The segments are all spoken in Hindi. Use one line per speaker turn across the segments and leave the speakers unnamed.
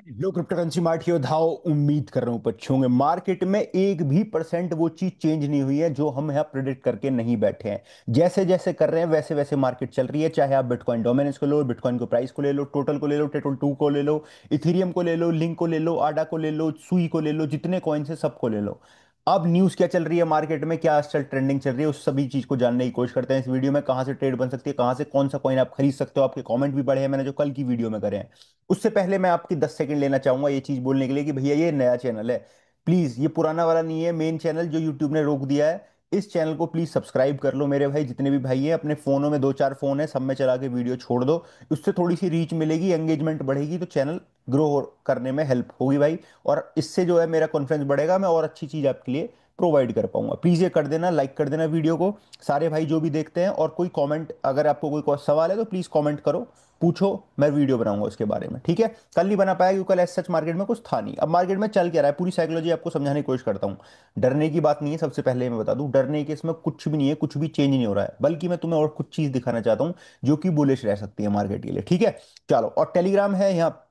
लो क्रिप्टो करेंसी मार्ट योद्धाओं, उम्मीद कर रहा हूं अच्छे होंगे। मार्केट में एक भी परसेंट वो चीज चेंज नहीं हुई है जो हम यहाँ प्रिडिक्ट करके नहीं बैठे हैं। जैसे जैसे कर रहे हैं वैसे वैसे मार्केट चल रही है। चाहे आप बिटकॉइन डोमिनेंस को लो, बिटकॉइन को प्राइस को ले लो, टोटल को ले लो, टोटल टू को ले लो, इथीरियम को ले लो, लिंक को ले लो, आडा को ले लो, सुई को ले लो, जितने कॉइन्स है सबको ले लो। अब न्यूज क्या चल रही है मार्केट में, क्या आजकल ट्रेंडिंग चल रही है, उस सभी चीज को जानने की कोशिश करते हैं इस वीडियो में। कहाँ से ट्रेड बन सकती है, कहाँ से कौन सा कॉइन आप खरीद सकते हो। आपके कमेंट भी बढ़े हैं मैंने जो कल की वीडियो में करे हैं। उससे पहले मैं आपकी 10 सेकंड लेना चाहूंगा ये चीज बोलने के लिए कि भैया ये नया चैनल है। प्लीज, ये पुराना वाला नहीं है मेन चैनल जो यूट्यूब ने रोक दिया है। इस चैनल को प्लीज सब्सक्राइब कर लो मेरे भाई। जितने भी भाई हैं अपने फोनों में, दो चार फोन है, सब में चला के वीडियो छोड़ दो। उससे थोड़ी सी रीच मिलेगी, एंगेजमेंट बढ़ेगी, तो चैनल ग्रो करने में हेल्प होगी भाई। और इससे जो है मेरा कॉन्फिडेंस बढ़ेगा, मैं और अच्छी चीज आपके लिए प्रोवाइड कर पाऊंगा। प्लीज ये कर देना, लाइक कर देना वीडियो को सारे भाई जो भी देखते हैं। और कोई कमेंट, अगर आपको कोई सवाल है तो प्लीज कमेंट करो, पूछो, मैं वीडियो बनाऊंगा उसके बारे में, ठीक है। कल नहीं बना पाया क्योंकि कल एज सच मार्केट में कुछ था नहीं। अब मार्केट में चल क्या रहा है, पूरी साइकोलॉजी आपको समझाने की कोशिश करता हूँ। डरने की बात नहीं है, सबसे पहले मैं बता दूं, डरने के इसमें कुछ भी नहीं है, कुछ भी चेंज नहीं हो रहा है। बल्कि मैं तुम्हें और कुछ चीज दिखाना चाहता हूँ जो कि बुलिश रह सकती है मार्केट के लिए, ठीक है। चलो, और टेलीग्राम है यहाँ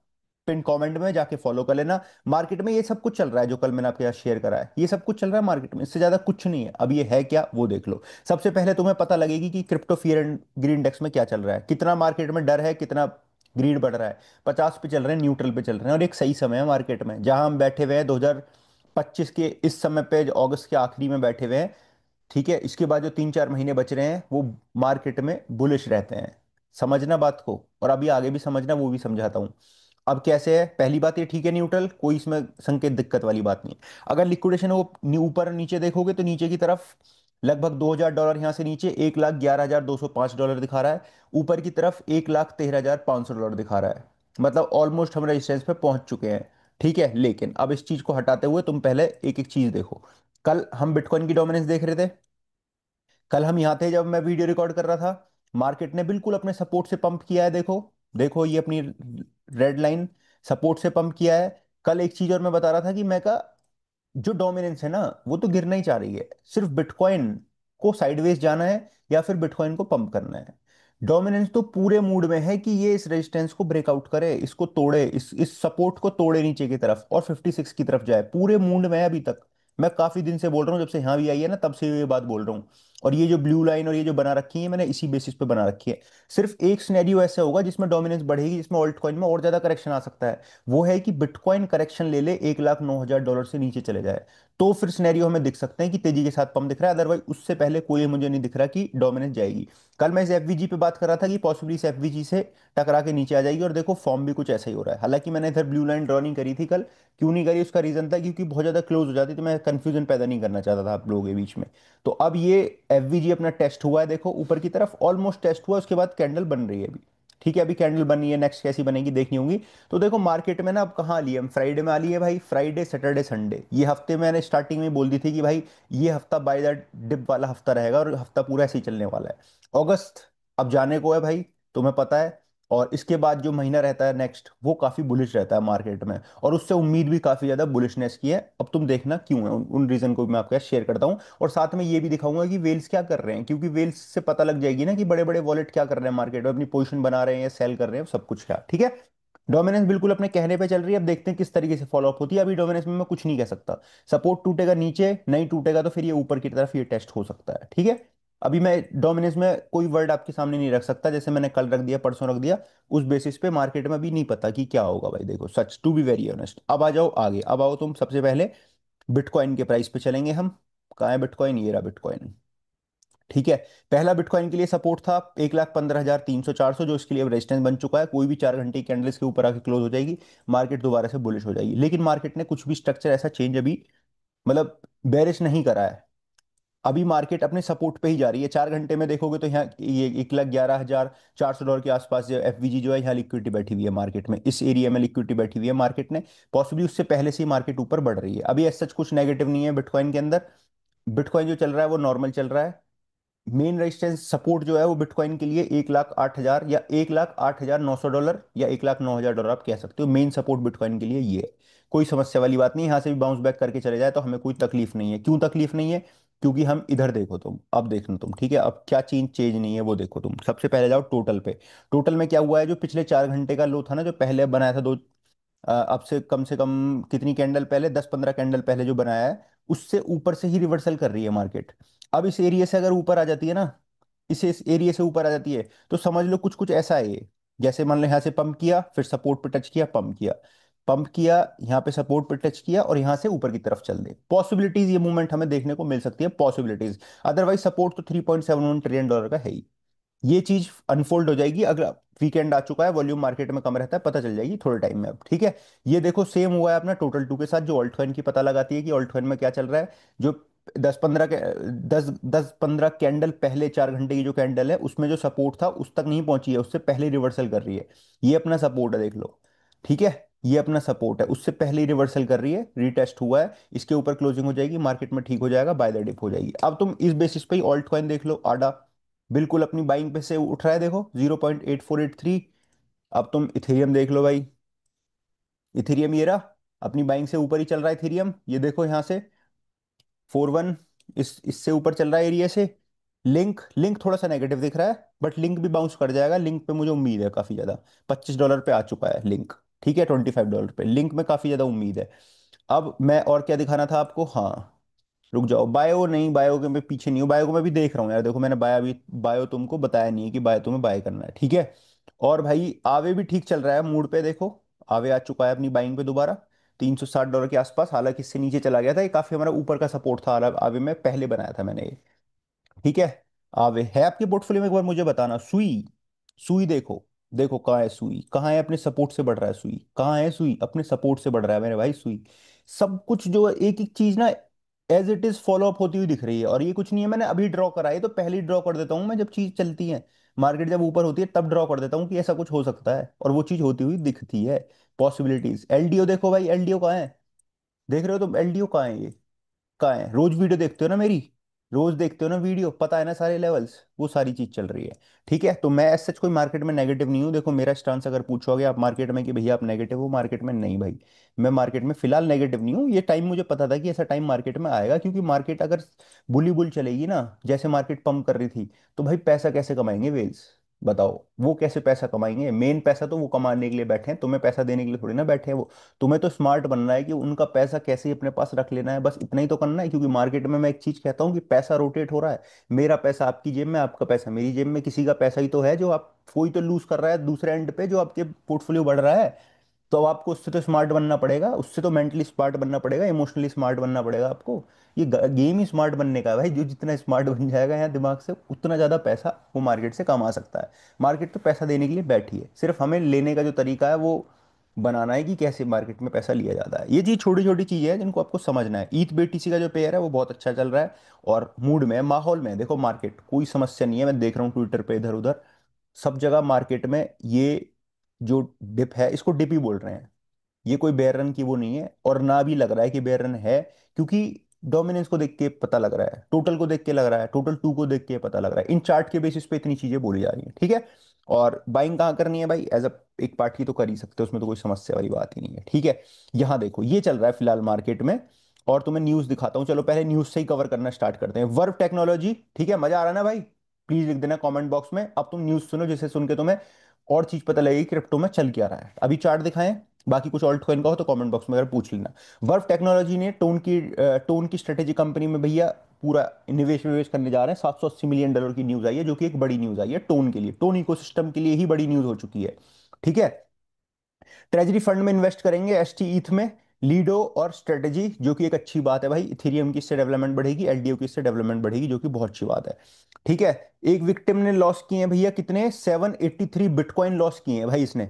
पिन कमेंट में, जाके फॉलो कर लेना। मार्केट में ये सब कुछ चल रहा है जो कल मैंने आपके साथ शेयर करा है, ये सब कुछ चल रहा है मार्केट में, इससे ज्यादा कुछ नहीं है। अब ये है क्या वो देख लो। सबसे पहले तुम्हें पता लगेगी कि crypto fear and green index में क्या चल रहा है, कितना मार्केट में डर है, कितना ग्रीड बढ़ रहा है। 50 पे चल रहे हैं, न्यूट्रल पे चल रहे हैं, और एक सही समय है मार्केट में जहां हम बैठे हुए हैं 2025 के इस समय पे, अगस्त के आखिरी में बैठे हुए हैं, ठीक है। इसके बाद जो 3-4 महीने बच रहे हैं वो मार्केट में बुलिश रहते हैं। समझना बात को, और अभी आगे भी समझना, वो भी समझाता हूं। अब कैसे है, पहली बात ये ठीक है, न्यूट्रल, कोई इसमें संकेत दिक्कत वाली बात नहीं है। अगर लिक्विडेशन है वो ऊपर नीचे देखोगे तो नीचे की तरफ लगभग $2,000 यहाँ से नीचे, $1,11,205 दिखा रहा है। ऊपर की तरफ $1,13,500 दिखा रहा है। मतलब ऑलमोस्ट हम रेजिस्टेंस पे पहुंच चुके हैं, ठीक है। लेकिन अब इस चीज को हटाते हुए तुम पहले एक एक चीज देखो। कल हम बिटकॉइन की डोमिनेंस देख रहे थे। कल हम यहाँ थे जब मैं वीडियो रिकॉर्ड कर रहा था। मार्केट ने बिल्कुल अपने सपोर्ट से पंप किया है, देखो। देखो ये अपनी रेड लाइन, सपोर्ट से पंप किया है। कल एक चीज और मैं बता रहा था कि मैं का जो डोमिनेंस है ना, वो तो गिरना ही चाह रही है। सिर्फ बिटकॉइन को साइडवेज जाना है या फिर बिटकॉइन को पंप करना है। डोमिनेंस तो पूरे मूड में है कि ये इस रेजिस्टेंस को ब्रेकआउट करे, इसको तोड़े, इस सपोर्ट को तोड़े नीचे की तरफ और 56 की तरफ जाए। पूरे मूड में है अभी तक। मैं काफी दिन से बोल रहा हूँ, जब से यहाँ भी आई है ना तब से ये बात बोल रहा हूँ। और ये जो ब्लू लाइन और ये जो बना रखी है मैंने, इसी बेसिस पे बना रखी है। सिर्फ एक सिनेरियो ऐसा होगा जिसमें डोमिनेंस बढ़ेगी, जिसमें ऑल्ट कॉइन में और ज्यादा करेक्शन आ सकता है। वो है कि बिटकॉइन करेक्शन ले ले, $1,09,000 से नीचे चले जाए। तो फिर सिनेरियो हमें दिख सकते हैं कि तेजी के साथ पंप दिख रहा है। अदरवाइज उससे पहले कोई मुझे नहीं दिख रहा कि डोमिनेंस जाएगी। कल मैं इस एफवीजी पे बात कर रहा था कि पॉसिबली इस एफवीजी से टकरा के नीचे आ जाएगी, और देखो फॉर्म भी कुछ ऐसा ही हो रहा है। हालांकि मैंने इधर ब्लू लाइन ड्रॉ नहीं करी थी कल। क्यों नहीं करी, उसका रीजन था क्योंकि बहुत ज्यादा क्लोज हो जाती तो मैं कंफ्यूजन पैदा नहीं करना चाहता था आप लोगों के बीच में। तो अब ये एफवीजी अपना टेस्ट हुआ है, देखो ऊपर की तरफ ऑलमोस्ट टेस्ट हुआ, उसके बाद कैंडल बन रही है अभी, ठीक है। अभी कैंडल बन रही है, नेक्स्ट कैसी बनेगी देखनी होगी। तो देखो मार्केट में ना अब कहाँ आ ली है, हम फ्राइडे में आ ली है भाई। फ्राइडे, सैटरडे, संडे, ये हफ्ते मैंने स्टार्टिंग में बोल दी थी कि भाई ये हफ्ता बाय द डिप वाला हफ्ता रहेगा, और हफ्ता पूरा ऐसे ही चलने वाला है। अगस्त अब जाने को है भाई, तुम्हें पता है। और इसके बाद जो महीना रहता है नेक्स्ट, वो काफी बुलिश रहता है मार्केट में, और उससे उम्मीद भी काफी ज्यादा बुलिशनेस की है। अब तुम देखना क्यों है, उन रीजन को भी मैं आपके साथ शेयर करता हूँ। और साथ में ये भी दिखाऊंगा कि वेल्स क्या कर रहे हैं, क्योंकि वेल्स से पता लग जाएगी ना कि बड़े बड़े वॉलेट क्या कर रहे हैं मार्केट में, अपनी पोजीशन बना रहे हैं या सेल कर रहे हैं, सब कुछ क्या, ठीक है। डोमिनेंस बिल्कुल अपने कहने पे चल रही है। अब देखते हैं किस तरीके से फॉलो अप होती है। अभी डोमिनेंस में मैं कुछ नहीं कह सकता। सपोर्ट टूटेगा नीचे, नहीं टूटेगा तो फिर ये ऊपर की तरफ ये टेस्ट हो सकता है, ठीक है। अभी मैं डोमिनेंस में कोई वर्ड आपके सामने नहीं रख सकता, जैसे मैंने कल रख दिया, परसों रख दिया। उस बेसिस पे मार्केट में अभी नहीं पता कि क्या होगा भाई। देखो सच, टू बी वेरी ऑनेस्ट। अब आ जाओ आगे, अब आओ तुम सबसे पहले बिटकॉइन के प्राइस पे चलेंगे हम। कहाँ है बिटकॉइन, ये रहा बिटकॉइन, ठीक है। पहला बिटकॉइन के लिए सपोर्ट था 1,15,300-400, जो इसके लिए अब रेजिस्टेंस बन चुका है। कोई भी 4 घंटे की कैंडल इसके ऊपर आके क्लोज हो जाएगी, मार्केट दोबारा से बुलिश हो जाएगी। लेकिन मार्केट ने कुछ भी स्ट्रक्चर ऐसा चेंज अभी, मतलब बेरिश नहीं करा है। अभी मार्केट अपने सपोर्ट पे ही जा रही है। 4 घंटे में देखोगे तो यहाँ ये $1,11,400 के आसपास जो एफवीजी जो है, यहाँ लिक्विडिटी बैठी हुई है मार्केट में, इस एरिया में लिक्विडिटी बैठी हुई है मार्केट ने। पॉसिबली उससे पहले से ही मार्केट ऊपर बढ़ रही है। अभी ऐसा कुछ नेगेटिव नहीं है बिटकॉइन के अंदर। बिटकॉइन जो चल रहा है वो नॉर्मल चल रहा है। मेन रेजिस्टेंस सपोर्ट जो है वो बिटकॉइन के लिए 1,08,000 या $1,08,900 या $1,09,000 आप कह सकते हो। मेन सपोर्ट बिटकॉइन के लिए ये है। कोई समस्या वाली बात नहीं, यहाँ से भी बाउंस बैक करके चले जाए तो हमें कोई तकलीफ नहीं है। क्यों तकलीफ नहीं है, क्योंकि हम इधर देखो तुम, अब देखना तुम, ठीक है। अब क्या चीज चेंज नहीं है वो देखो तुम। सबसे पहले जाओ टोटल पे। टोटल में क्या हुआ है, जो पिछले 4 घंटे का लो था ना, जो पहले बनाया था अब से कम कितनी कैंडल पहले, 10-15 कैंडल पहले जो बनाया है, उससे ऊपर से ही रिवर्सल कर रही है मार्केट। अब इस एरिया से अगर ऊपर आ जाती है ना, इस एरिया से ऊपर आ जाती है, तो समझ लो कुछ कुछ ऐसा है ये। जैसे मान लो यहाँ से पंप किया, फिर सपोर्ट पे टच किया, पंप किया, पंप किया, यहाँ पे सपोर्ट पे टच किया, और यहाँ से ऊपर की तरफ चल दे। पॉसिबिलिटीज, ये मूवमेंट हमें देखने को मिल सकती है, पॉसिबिलिटीज। अदरवाइज सपोर्ट तो $3.71 ट्रिलियन का है ही। ये चीज अनफोल्ड हो जाएगी अगर वीकेंड आ चुका है, वॉल्यूम मार्केट में कम रहता है, पता चल जाएगी थोड़े टाइम में अब, ठीक है। ये देखो सेम हुआ है अपना टोटल टू के साथ, जो ऑल्ट कॉइन की पता लगाती है कि ऑल्ट कॉइन में क्या चल रहा है। जो 10-15 के 10-15 कैंडल पहले, 4 घंटे की जो कैंडल है, उसमें जो सपोर्ट था उस तक नहीं पहुंची है, उससे पहले रिवर्सल कर रही है। ये अपना सपोर्ट है, देख लो, ठीक है। ये अपना सपोर्ट है, उससे पहले ही रिवर्सल कर रही है, रीटेस्ट हुआ है, इसके ऊपर क्लोजिंग हो जाएगी, मार्केट में ठीक हो जाएगा, बाय द डिप हो जाएगी। अब तुम इस बेसिस पे ही ऑल्ट कॉइन देख लो, आडा बिल्कुल अपनी बाइंग पे से उठ रहा है, देखो 0.8483। अब तुम इथेरियम देख लो भाई, इथेरियम ये रहा, अपनी बाइंग से ऊपर ही चल रहा है इथेरियम, ये देखो यहाँ से 41, इससे ऊपर चल रहा है एरिया से। लिंक लिंक थोड़ा सा नेगेटिव दिख रहा है, बट लिंक भी बाउंस कर जाएगा, लिंक पे मुझे उम्मीद है काफी ज्यादा। $25 पे आ चुका है लिंक, ठीक है, $25 पे लिंक में काफी ज्यादा उम्मीद है। अब मैं और क्या दिखाना था आपको, हाँ, रुक जाओ, बायो नहीं, बायो के मैं पीछे नहीं हूँ, बायो को मैं भी देख रहा हूँ यार, देखो मैंने बायो भी, बायो तुमको बताया नहीं है कि बायो तुम्हें बाय करना है, ठीक है। और भाई आवे भी ठीक चल रहा है मूड पे, देखो आवे आ चुका है अपनी बाइंग पे दोबारा, $360 के आसपास, हालांकि इससे नीचे चला गया था, ये काफी हमारा ऊपर का सपोर्ट था आवे में, पहले बनाया था मैंने ये, ठीक है। आवे है आपके पोर्टफोलियो में, एक बार मुझे बताना। सुई, सुई देखो, देखो कहाँ है सुई, कहाँ है, अपने सपोर्ट से बढ़ रहा है सुई, कहाँ है सुई, अपने सपोर्ट से बढ़ रहा है मेरे भाई सुई। सब कुछ जो एक एक चीज ना as it is follow up होती हुई दिख रही है, और ये कुछ नहीं है मैंने अभी ड्रॉ करा है, तो पहले ही ड्रॉ कर देता हूँ मैं, जब चीज चलती है, मार्केट जब ऊपर होती है तब ड्रॉ कर देता हूँ कि ऐसा कुछ हो सकता है, और वो चीज होती हुई दिखती है। पॉसिबिलिटीज, एलडीओ देखो भाई, एलडीओ कहाँ है, देख रहे हो तुम, एलडीओ कहाँ है ये, कहाँ है, रोज वीडियो देखते हो ना मेरी, रोज देखते हो ना वीडियो, पता है ना सारे लेवल्स, वो सारी चीज चल रही है, ठीक है। तो मैं ऐसा कोई मार्केट में नेगेटिव नहीं हूँ, देखो मेरा स्टांस अगर पूछोगे आप मार्केट में कि भैया आप नेगेटिव हो मार्केट में, नहीं भाई, मैं मार्केट में फिलहाल नेगेटिव नहीं हूँ। ये टाइम मुझे पता था कि ऐसा टाइम मार्केट में आएगा, क्योंकि मार्केट अगर बुली बुल चलेगी ना, जैसे मार्केट पंप कर रही थी, तो भाई पैसा कैसे कमाएंगे वेल्स, बताओ वो कैसे पैसा कमाएंगे, मेन पैसा तो वो कमाने के लिए बैठे हैं, तुम्हें पैसा देने के लिए थोड़ी ना बैठे हैं वो। तुम्हें तो स्मार्ट बनना है कि उनका पैसा कैसे अपने पास रख लेना है, बस इतना ही तो करना है, क्योंकि मार्केट में मैं एक चीज कहता हूँ कि पैसा रोटेट हो रहा है, मेरा पैसा आपकी जेब में, आपका पैसा मेरी जेब में, किसी का पैसा ही तो है जो आप, कोई तो लूज कर रहा है दूसरे एंड पे, जो आपके पोर्टफोलियो बढ़ रहा है। तो अब आपको उससे तो स्मार्ट बनना पड़ेगा, उससे तो मेंटली स्मार्ट बनना पड़ेगा, इमोशनली स्मार्ट बनना पड़ेगा आपको। ये गेम ही स्मार्ट बनने का है भाई, जो जितना स्मार्ट बन जाएगा यहाँ दिमाग से, उतना ज़्यादा पैसा वो मार्केट से कमा सकता है। मार्केट तो पैसा देने के लिए बैठी है, सिर्फ हमें लेने का जो तरीका है वो बनाना है कि कैसे मार्केट में पैसा लिया जाता है। ये चीज़ छोटी छोटी चीज़ें हैं जिनको आपको समझना है। ईथ बीटीसी का जो पेयर है वो बहुत अच्छा चल रहा है, और मूड में है, माहौल में है, देखो मार्केट कोई समस्या नहीं है, मैं देख रहा हूँ ट्विटर पे इधर उधर सब जगह मार्केट में, ये जो डिप है इसको डिप ही बोल रहे हैं, ये कोई बेयर रन की वो नहीं है, और ना भी लग रहा है कि बेयर रन है, क्योंकि डोमिनेंस को देख के पता लग रहा है, टोटल को देख के लग रहा है, टोटल टू को देख के पता लग रहा है, इन चार्ट के बेसिस पे इतनी चीजें बोली जा रही हैं, ठीक है। और बाइंग कहाँ करनी है भाई, एज अ एक पार्टी तो कर ही सकते हो, उसमें तो कोई समस्या वाली बात ही नहीं है, ठीक है। यहाँ देखो ये चल रहा है फिलहाल मार्केट में, और तुम्हें न्यूज दिखाता हूँ, चलो पहले न्यूज से ही कवर करना स्टार्ट करते हैं। वर्व टेक्नोलॉजी, ठीक है, मजा आ रहा है ना भाई, प्लीज लिख देना कमेंट बॉक्स में। अब तुम न्यूज सुनो, जिसे सुन के तुम्हें और चीज पता लगेगी क्रिप्टो में चल क्या रहा है। अभी चार्ट दिखाएं, बाकी कुछ ऑल्ट कॉइन का हो तो कमेंट बॉक्स में अगर पूछ लेना। वर्व टेक्नोलॉजी ने टोन की स्ट्रेटेजी कंपनी में भैया पूरा निवेश निवेश करने जा रहे हैं, $780 मिलियन की न्यूज आई है, जो कि एक बड़ी न्यूज आई है टोन के लिए, टोन इकोसिस्टम के लिए ही बड़ी न्यूज हो चुकी है, ठीक है। ट्रेजरी फंड में इन्वेस्ट करेंगे एसटी ईथ में, लीडो और स्ट्रेटेजी, जो कि एक अच्छी बात है भाई, इथेरियम की इससे डेवलपमेंट बढ़ेगी, एलडीओ की इससे डेवलपमेंट बढ़ेगी, जो कि बहुत अच्छी बात है, ठीक है। एक विक्टिम ने लॉस किए हैं भैया कितने, 783 बिटकॉइन लॉस किए हैं भाई इसने,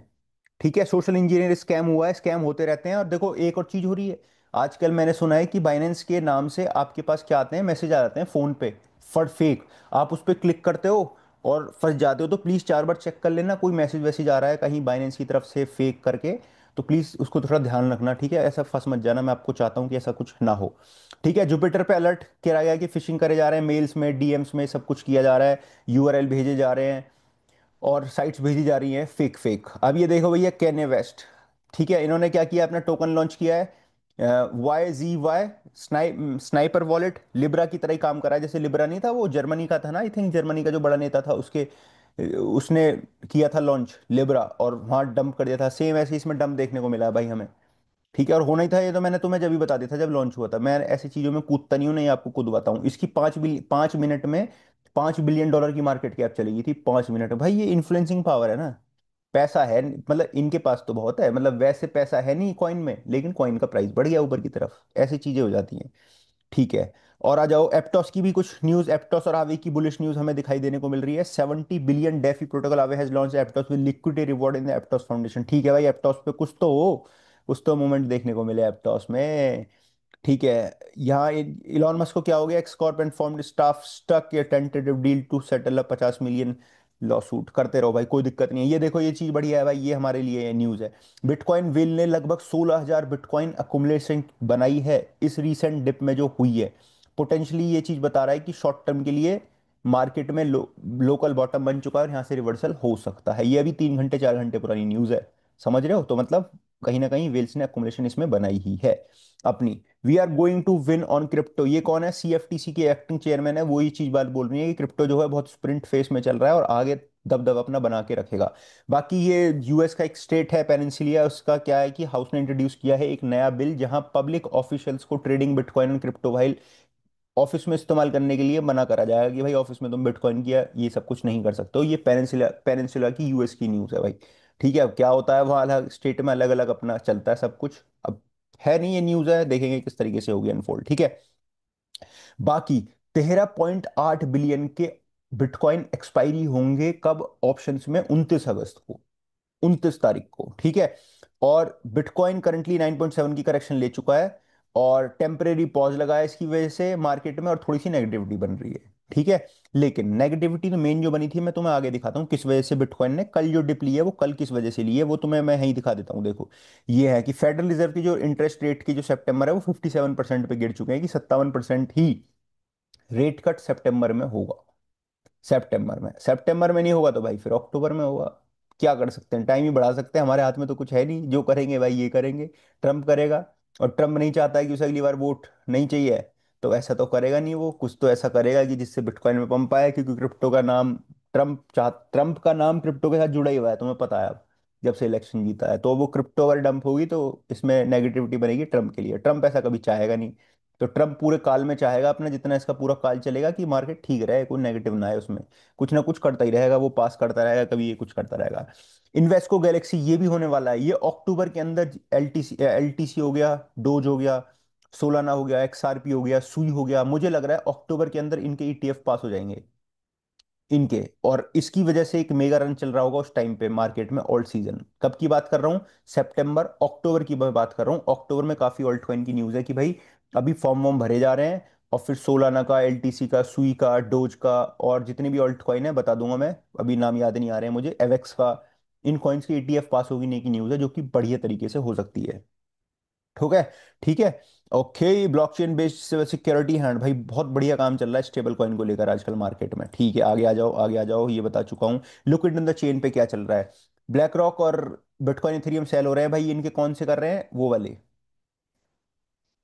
ठीक है। सोशल इंजीनियर स्कैम हुआ है, स्कैम होते रहते हैं। और देखो एक और चीज हो रही है, आजकल मैंने सुना है कि बाइनेंस के नाम से आपके पास क्या आते हैं, मैसेज आ जाते हैं फोन पे, फट फेक, आप उस पर क्लिक करते हो और फंस जाते हो, तो प्लीज़ 4 बार चेक कर लेना, कोई मैसेज वैसेज आ रहा है कहीं बाइनेंस की तरफ से फेक करके, तो प्लीज़ उसको थोड़ा ध्यान रखना, ठीक है, ऐसा फंस मत जाना, मैं आपको चाहता हूँ कि ऐसा कुछ ना हो, ठीक है। जुपिटर पे अलर्ट किया गया कि फिशिंग करे जा रहे हैं, मेल्स में डीएम्स में सब कुछ किया जा रहा है, यूआरएल भेजे जा रहे हैं, और साइट्स भेजी जा रही हैं फेक फेक। अब ये देखो भैया कैने वेस्ट, ठीक है, इन्होंने क्या किया, अपना टोकन लॉन्च किया है, YZY स्नाइपर वॉलेट, लिब्रा की तरह ही काम करा है, जैसे लिब्रा नहीं था वो जर्मनी का था ना, आई थिंक जर्मनी का जो बड़ा नेता था उसके उसने किया था लॉन्च लिब्रा और वहां डंप कर दिया था, सेम ऐसे इसमें डंप देखने को मिला है भाई हमें। ठीक है, और होना ही था ये, तो मैंने तुम्हें जब भी बता दिया था जब लॉन्च हुआ था। मैं ऐसी चीजों में कूदता नहीं हूँ, नहीं आपको खुद बताऊं। इसकी 5 मिनट में $5 बिलियन की मार्केट कैप चली गई थी, 5 मिनट में। भाई ये इन्फ्लुएंसिंग पावर है ना, पैसा है, मतलब इनके पास तो बहुत है, मतलब वैसे पैसा है नहीं कॉइन में, लेकिन कॉइन का प्राइस बढ़ गया ऊपर की तरफ, ऐसी चीजें हो जाती हैं। ठीक है, और आ जाओ एप्टोस की भी कुछ न्यूज। एप्टोस और आवे की बुलिश न्यूज हमें दिखाई देने को मिल रही है। 70 बिलियन डेफी प्रोटोकॉल आवे has launch एप्टोस with liquidity reward in the एप्टोस foundation. ठीक है भाई, एप्टोस पे कुछ तो हो, कुछ तो मूवमेंट देखने को मिले एप्टोस में। ठीक है, यहाँ इलॉन मस्क को क्या हो गया, X Corp and former staff struck a tentative deal to settle a 50 million lawsuit. करते रहो भाई, कोई दिक्कत नहीं है। ये देखो, ये चीज बढ़िया है भाई, ये हमारे लिए न्यूज है। बिटकॉइन व्हेल ने लगभग 16,000 बिटकॉइन अकुमुलेशन बनाई है इस रीसेंट डिप में जो हुई है। पोटेंशली ये चीज बता रहा है कि शॉर्ट टर्म के लिए मार्केट में लोकल बॉटम बन चुका है और यहाँ से रिवर्सल हो सकता है। ये अभी 3 घंटे 4 घंटे पुरानी न्यूज है, समझ रहे हो? तो मतलब कहीं ना कहीं वेल्स ने अकुमुलेशन इसमें बनाई ही है अपनी। We are going to win on crypto, ये कौन है? सीएफटीसी के एक्टिंग चेयरमैन है, वो ये चीज बात बोल रही है कि क्रिप्टो जो है बहुत स्प्रिंट फेस में चल रहा है और आगे दबदबा अपना बना के रखेगा। बाकी ये यूएस का एक स्टेट है पेनिनसुलिया, उसका क्या है कि हाउस ने इंट्रोड्यूस किया है एक नया बिल जहां पब्लिक ऑफिशियल्स को ट्रेडिंग बिटकॉइन और क्रिप्टो वाइल ऑफिस में इस्तेमाल करने के लिए मना करा जाएगा कि भाई ऑफिस में तुम बिटकॉइन किया ये सब कुछ नहीं कर सकते हो। ये पेनिनसुला पेनिनसुला की यूएस की न्यूज़ है भाई। ठीक है, अब क्या होता है वहाँ, अलग स्टेट में अलग अलग अपना चलता है सब कुछ। अब है नहीं, ये न्यूज़ है, देखेंगे किस तरीके से होगी अनफोल्ड। ठीक है, बाकी 13.8 बिलियन के बिटकॉइन एक्सपायरी होंगे कब ऑप्शंस में? 29 अगस्त को, 29 तारीख को। ठीक है, और बिटकॉइन करंटली 9.7 की करेक्शन ले चुका है और टेम्परेरी पॉज लगा है इसकी वजह से मार्केट में, और थोड़ी सी नेगेटिविटी बन रही है। ठीक है, लेकिन नेगेटिविटी तो मेन जो बनी थी, मैं तुम्हें आगे दिखाता हूँ किस वजह से बिटकॉइन ने कल जो डिप ली है वो कल किस वजह से ली है, वो तुम्हें मैं यहीं दिखा देता हूँ। देखो, ये है कि फेडरल रिजर्व की जो इंटरेस्ट रेट की जो सितंबर है वो 57% पे गिर चुके हैं, कि 57% ही रेट कट सितंबर में होगा। सितंबर में नहीं होगा तो भाई फिर अक्टूबर में होगा। क्या कर सकते हैं, टाइम ही बढ़ा सकते हैं, हमारे हाथ में तो कुछ है नहीं। जो करेंगे भाई ये करेंगे, ट्रम्प करेगा। और ट्रम्प नहीं चाहता है कि उसे अगली बार वोट नहीं चाहिए, तो ऐसा तो करेगा नहीं, वो कुछ तो ऐसा करेगा कि जिससे बिटकॉइन में पंप आए, क्योंकि क्रिप्टो का नाम ट्रम्प का नाम क्रिप्टो के साथ जुड़ा ही हुआ है, तुम्हें पता है। अब जब से इलेक्शन जीता है तो वो क्रिप्टो अगर डंप होगी तो इसमें नेगेटिविटी बनेगी ट्रम्प के लिए। ट्रम्प ऐसा कभी चाहेगा नहीं। तो ट्रम्प पूरे काल में चाहेगा अपना, जितना इसका पूरा काल चलेगा, कि मार्केट ठीक रहे, कोई नेगेटिव ना है उसमें। कुछ ना कुछ करता ही रहेगा वो, पास करता रहेगा, कभी ये कुछ करता रहेगा। इन्वेस्को गैलेक्सी ये भी होने वाला है, ये अक्टूबर के अंदर। एलटीसी हो गया, डोज हो गया, सोलाना हो गया, एक्सआरपी हो गया, सुई हो गया, मुझे लग रहा है अक्टूबर के अंदर इनके ईटीएफ पास हो जाएंगे इनके। और इसकी वजह से एक मेगा रन चल रहा होगा उस टाइम पे मार्केट में। ऑल्ट सीजन कब की बात कर रहा हूँ? सितंबर अक्टूबर की मैं बात कर रहा हूँ। अक्टूबर में काफी ऑल्ट कॉइन की न्यूज है कि भाई अभी फॉर्म वॉर्म भरे जा रहे हैं, और फिर सोलाना का, एलटीसी का, सुई का, डोज का, और जितने भी ऑल्ट कॉइन है बता दूंगा मैं, अभी नाम याद नहीं आ रहे हैं मुझे, एवेक्स का। इन कॉइन्स की ईटीएफ पास होगी नहीं की न्यूज है, जो कि बढ़िया तरीके से हो सकती है। ठीक है, ठीक है। Okay, blockchain based security hand, भाई बहुत बढ़िया काम चल रहा है स्टेबल कॉइन को लेकर आजकल मार्केट में। ठीक है, आगे आ जाओ, आगे आ जाओ, ये बता चुका हूँ। Look it in the chain पे क्या चल रहा है। ब्लैक रॉक और बिटकॉइन इथेरियम सेल हो रहे हैं भाई, इनके कौन से कर रहे हैं? वो वाले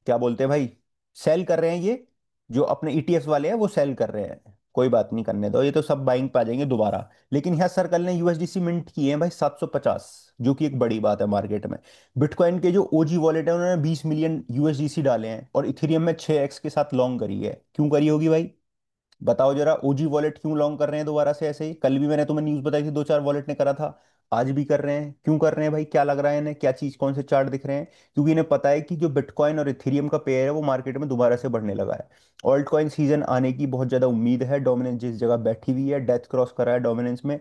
क्या बोलते हैं भाई, सेल कर रहे हैं ये, जो अपने ईटीएफ वाले हैं वो सेल कर रहे हैं। कोई बात नहीं, करने दो, ये तो सब बाइंग पे आ जाएंगे दोबारा। लेकिन यहाँ सर्कल ने यूएसडीसी मिंट किए हैं भाई 750, जो कि एक बड़ी बात है मार्केट में। बिटकॉइन के जो ओजी वॉलेट है उन्होंने 20 मिलियन यूएसडीसी डाले हैं, और इथेरियम में 6x के साथ लॉन्ग करी है। क्यों करी होगी भाई, बताओ जरा। ओजी वॉलेट क्यों लॉन्ग कर रहे हैं दोबारा से ऐसे ही? कल भी मैंने तुम्हें न्यूज बताई थी, दो चार वॉलेट ने करा था, आज भी कर रहे हैं। क्यों कर रहे हैं भाई, क्या लग रहा है इन्हें, क्या चीज, कौन से चार्ट दिख रहे हैं? क्योंकि इन्हें पता है कि जो बिटकॉइन और इथेरियम का पेयर है वो मार्केट में दोबारा से बढ़ने लगा है। ऑल्ट कॉइन सीजन आने की बहुत ज्यादा उम्मीद है। डोमिनेंस जिस जगह बैठी हुई है, डेथ क्रॉस करा है डोमिनेंस में,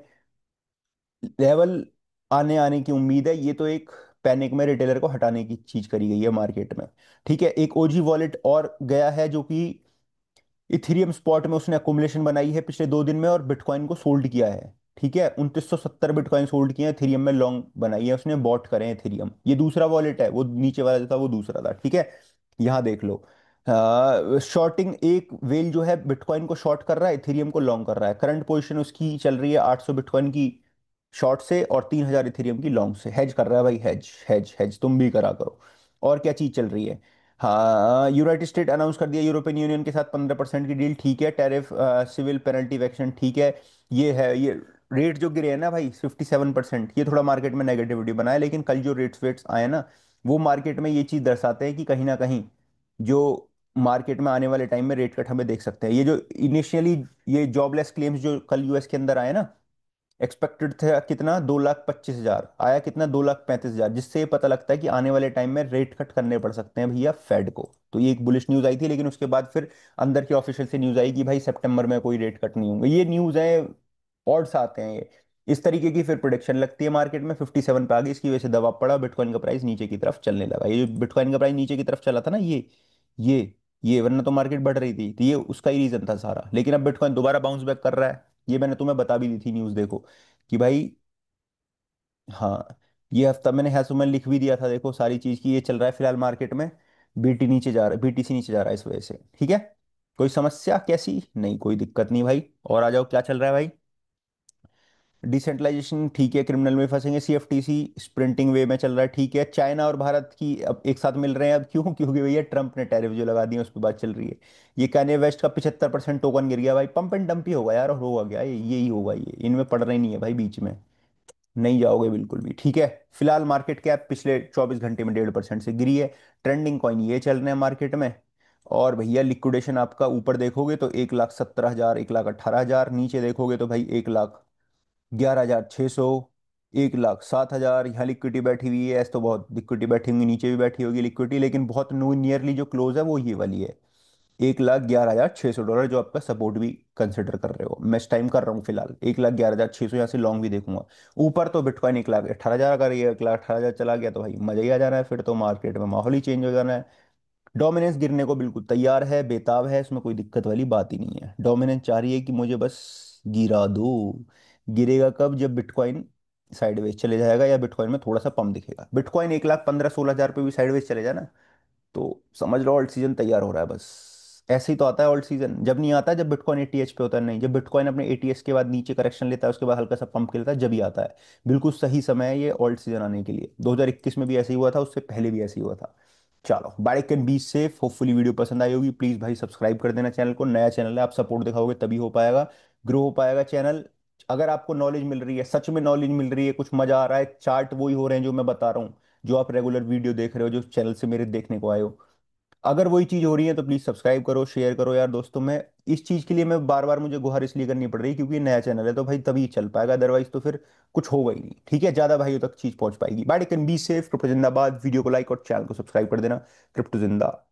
लेवल आने आने की उम्मीद है। ये तो एक पैनिक में रिटेलर को हटाने की चीज करी गई है मार्केट में। ठीक है, एक ओजी वॉलेट और गया है जो कि इथेरियम स्पॉट में उसने अकुमुलेशन बनाई है पिछले 2 दिन में, और बिटकॉइन को सोल्ड किया है। ठीक है, 2970 बिटकॉइन सोल्ड किए हैं, इथेरियम में लॉन्ग बनाई है उसने, बॉट करे हैं इथेरियम। ये दूसरा वॉलेट है, वो नीचे वाला जो था वो दूसरा था। ठीक है, यहाँ देख लो। शॉर्टिंग एक वेल जो है बिटकॉइन को शॉर्ट कर रहा है, इथेरियम को लॉन्ग कर रहा है। करंट पोजीशन उसकी चल रही है 800 बिटकॉइन की शॉर्ट से और 3000 इथेरियम की लॉन्ग से। हेज कर रहा है भाई, हेज हेज हेज तुम भी करा करो। और क्या चीज चल रही है? हाँ, यूनाइटेड स्टेट अनाउंस कर दिया यूरोपियन यूनियन के साथ 15% की डील। ठीक है, टैरिफ सिविल पेनल्टी वैक्शन, ठीक है। ये है, ये रेट जो गिरे हैं ना भाई 57%, ये थोड़ा मार्केट में नेगेटिविटी बनाया, लेकिन कल जो रेट्स वेट्स आए ना, वो मार्केट में ये चीज़ दर्शाते हैं कि कहीं ना कहीं जो मार्केट में आने वाले टाइम में रेट कट हमें देख सकते हैं। ये जो इनिशियली ये जॉबलेस क्लेम्स जो कल यूएस के अंदर आए ना, एक्सपेक्टेड था कितना, 2,25,000, आया कितना, 2,35,000, जिससे ये पता लगता है कि आने वाले टाइम में रेट कट करने पड़ सकते हैं भैया फेड को। तो ये एक बुलिश न्यूज आई थी, लेकिन उसके बाद फिर अंदर के ऑफिशियल से न्यूज आई कि भाई सितंबर में कोई रेट कट नहीं होंगे। ये न्यूज है, ऑड्स आते हैं ये, इस तरीके की फिर प्रोडिक्शन लगती है मार्केट में। 57 पे आ गई, इसकी वजह से दबाव पड़ा, बिटकॉइन का प्राइस नीचे की तरफ चलने लगा। ये जो बिटकॉइन का प्राइस नीचे की तरफ चला था ना, ये ये वरना तो मार्केट बढ़ रही थी, तो ये उसका ही रीजन था सारा। लेकिन अब बिटकॉइन दोबारा बाउंस बैक कर रहा है, ये मैंने तुम्हें बता भी दी थी न्यूज़, देखो कि भाई, हाँ, ये हफ्ता मैंने है सुमन लिख भी दिया था, देखो सारी चीज की ये चल रहा है फिलहाल मार्केट में। बीटी नीचे जा रहा है, बीटीसी नीचे जा रहा है इस वजह से, ठीक है। कोई समस्या कैसी नहीं, कोई दिक्कत नहीं भाई। और आ जाओ, क्या चल रहा है भाई। डिसेंट्रलाइजेशन ठीक है, क्रिमिनल में फंसेंगे, सीएफटीसी स्प्रिंटिंग वे में चल रहा है, ठीक है। चाइना और भारत की अब एक साथ मिल रहे हैं, अब क्यों, क्योंकि भैया ट्रंप ने टैरिफ जो लगा दिए उस पर बात चल रही है। ये कैन्ये वेस्ट का 75% टोकन गिर गया भाई, पंप एंड डंप ही होगा यार, और होगा क्या, यही होगा, ये इनमें पड़ रही नहीं है भाई बीच में, नहीं जाओगे बिल्कुल भी, ठीक है। फिलहाल मार्केट कैप पिछले 24 घंटे में 1.5% से गिरी है। ट्रेंडिंग कॉइन ये चल रहे हैं मार्केट में। और भैया लिक्विडेशन आपका ऊपर देखोगे तो 1,17,000, 1,18,000, नीचे देखोगे तो भाई 1,11,600, 1,07,000, यहाँ लिक्विडिटी बैठी हुई है। ऐसे तो बहुत लिक्विडिटी बैठी होंगी, नीचे भी बैठी होगी लिक्विडिटी, लेकिन बहुत नियरली जो क्लोज है वो ये वाली है, 1,11,600 डॉलर, जो आपका सपोर्ट भी कंसिडर कर रहे हो। मैं इस टाइम कर रहा हूँ फिलहाल 1,11,600, यहाँ से लॉन्ग भी देखूंगा। ऊपर तो बिटकॉइन 1,18,000, अगर ये 1,18,000 चला गया तो भाई मजा ही आ जाना है, फिर तो मार्केट में माहौल ही चेंज हो जाना है। डोमिनेंस गिरने को बिल्कुल तैयार है, बेताब है, इसमें कोई दिक्कत वाली बात ही नहीं है। डोमिनेंस चाह रही है कि मुझे बस गिरा दो। गिरेगा कब, जब बिटकॉइन साइडवेज चले जाएगा या बिटकॉइन में थोड़ा सा पंप दिखेगा। बिटकॉइन 1,15,16,000 पे भी साइडवेज चले जाए ना, तो समझ लो ऑल्ट सीजन तैयार हो रहा है बस। ऐसे ही तो आता है ऑल्ट सीजन, जब नहीं आता है जब बिटकॉइन एटीएच पे होता है, नहीं, जब बिटकॉइन अपने एटीएच के बाद नीचे करेक्शन लेता है, उसके बाद हल्का सा पंप खेलता है, जब ही आता है। बिल्कुल सही समय है ये ऑल्ट सीजन आने के लिए, 2021 में भी ऐसे ही हुआ था, उससे पहले भी ऐसे ही हुआ था। चलो, bye can be safe, hopefully video पसंद आई होगी। प्लीज भाई सब्सक्राइब कर देना चैनल को, नया चैनल है, आप सपोर्ट दिखाओगे तभी हो पाएगा, ग्रो हो पाएगा चैनल। अगर आपको नॉलेज मिल रही है, सच में नॉलेज मिल रही है, कुछ मजा आ रहा है, चार्ट वही हो रहे हैं जो मैं बता रहा हूँ, जो आप रेगुलर वीडियो देख रहे हो, जो चैनल से मेरे देखने को आए हो, अगर वही चीज हो रही है तो प्लीज सब्सक्राइब करो, शेयर करो यार दोस्तों में। इस चीज के लिए मैं बार बार, मुझे गुहार इसलिए करनी पड़ रही है क्योंकि ये नया चैनल है, तो भाई तभी चल पाएगा, अदरवाइज तो फिर कुछ होगा ही नहीं, ठीक है। ज्यादा भाइयों तक चीज पहुंच पाएगी। Bye, can be safe, crypto जिंदाबाद। वीडियो को लाइक और चैनल को सब्सक्राइब कर देना। क्रिप्टो जिंदाबाद।